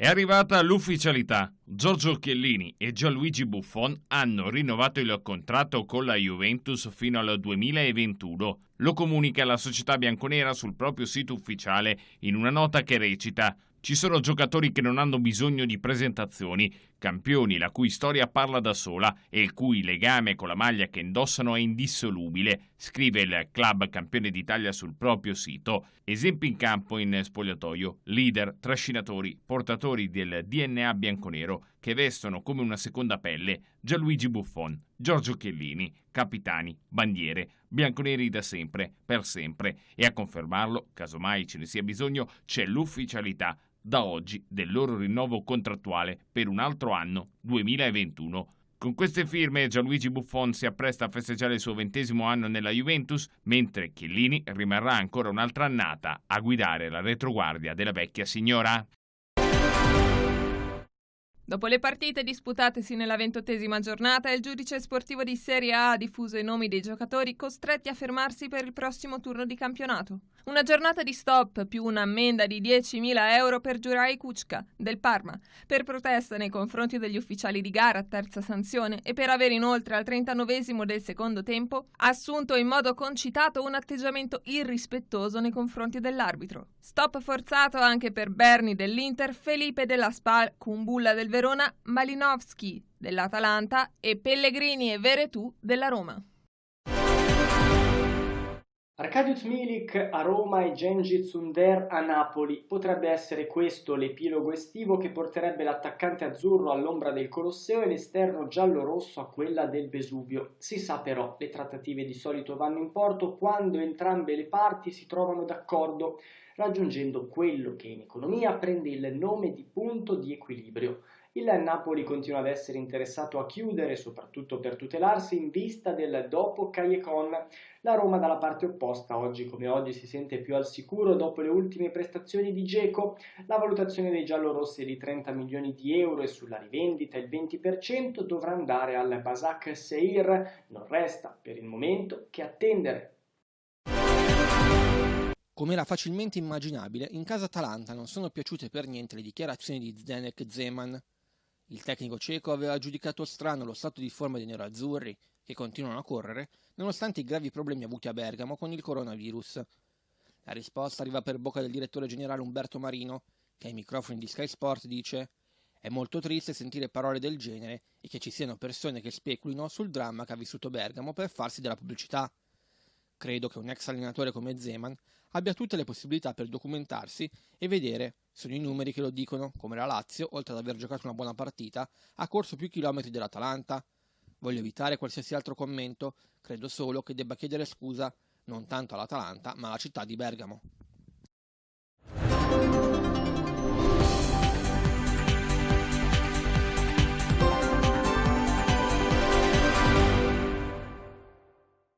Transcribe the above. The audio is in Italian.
È arrivata l'ufficialità. Giorgio Chiellini e Gianluigi Buffon hanno rinnovato il contratto con la Juventus fino al 2021. Lo comunica la società bianconera sul proprio sito ufficiale in una nota che recita: ci sono giocatori che non hanno bisogno di presentazioni, campioni la cui storia parla da sola e il cui legame con la maglia che indossano è indissolubile, scrive il club campione d'Italia sul proprio sito. Esempi in campo in spogliatoio, leader, trascinatori, portatori del DNA bianconero che vestono come una seconda pelle Gianluigi Buffon, Giorgio Chiellini, capitani, bandiere, bianconeri da sempre, per sempre, e a confermarlo, casomai ce ne sia bisogno, c'è l'ufficialità da oggi del loro rinnovo contrattuale per un altro anno, 2021. Con queste firme Gianluigi Buffon si appresta a festeggiare il suo 20° anno nella Juventus, mentre Chiellini rimarrà ancora un'altra annata a guidare la retroguardia della vecchia signora. Dopo le partite disputatesi nella 28ª giornata, il giudice sportivo di Serie A ha diffuso i nomi dei giocatori costretti a fermarsi per il prossimo turno di campionato. Una giornata di stop più un'ammenda di 10.000 euro per Juraj Kucka del Parma, per protesta nei confronti degli ufficiali di gara, terza sanzione, e per aver inoltre al 39° del secondo tempo assunto in modo concitato un atteggiamento irrispettoso nei confronti dell'arbitro. Stop forzato anche per Berni dell'Inter, Felipe della Spal, Kumbulla del Verona, Malinovskyi dell'Atalanta e Pellegrini e Veretù della Roma. Arkadiusz Milik a Roma e Cengiz Under a Napoli. Potrebbe essere questo l'epilogo estivo che porterebbe l'attaccante azzurro all'ombra del Colosseo e l'esterno giallo-rosso a quella del Vesuvio. Si sa però, le trattative di solito vanno in porto quando entrambe le parti si trovano d'accordo, raggiungendo quello che in economia prende il nome di punto di equilibrio. Il Napoli continua ad essere interessato a chiudere, soprattutto per tutelarsi in vista del dopo Callejon. La Roma dalla parte opposta, oggi come oggi, si sente più al sicuro dopo le ultime prestazioni di Dzeko. La valutazione dei giallorossi è di 30 milioni di euro e sulla rivendita il 20% dovrà andare al Basak Seir. Non resta per il momento che attendere. Come era facilmente immaginabile, in casa Atalanta non sono piaciute per niente le dichiarazioni di Zdeněk Zeman. Il tecnico ceco aveva giudicato strano lo stato di forma dei nerazzurri, che continuano a correre, nonostante i gravi problemi avuti a Bergamo con il coronavirus. La risposta arriva per bocca del direttore generale Umberto Marino, che ai microfoni di Sky Sport dice: «È molto triste sentire parole del genere e che ci siano persone che speculino sul dramma che ha vissuto Bergamo per farsi della pubblicità. Credo che un ex allenatore come Zeman abbia tutte le possibilità per documentarsi e vedere, sono i numeri che lo dicono, come la Lazio, oltre ad aver giocato una buona partita, ha corso più chilometri dell'Atalanta. Voglio evitare qualsiasi altro commento, credo solo che debba chiedere scusa non tanto all'Atalanta ma alla città di Bergamo».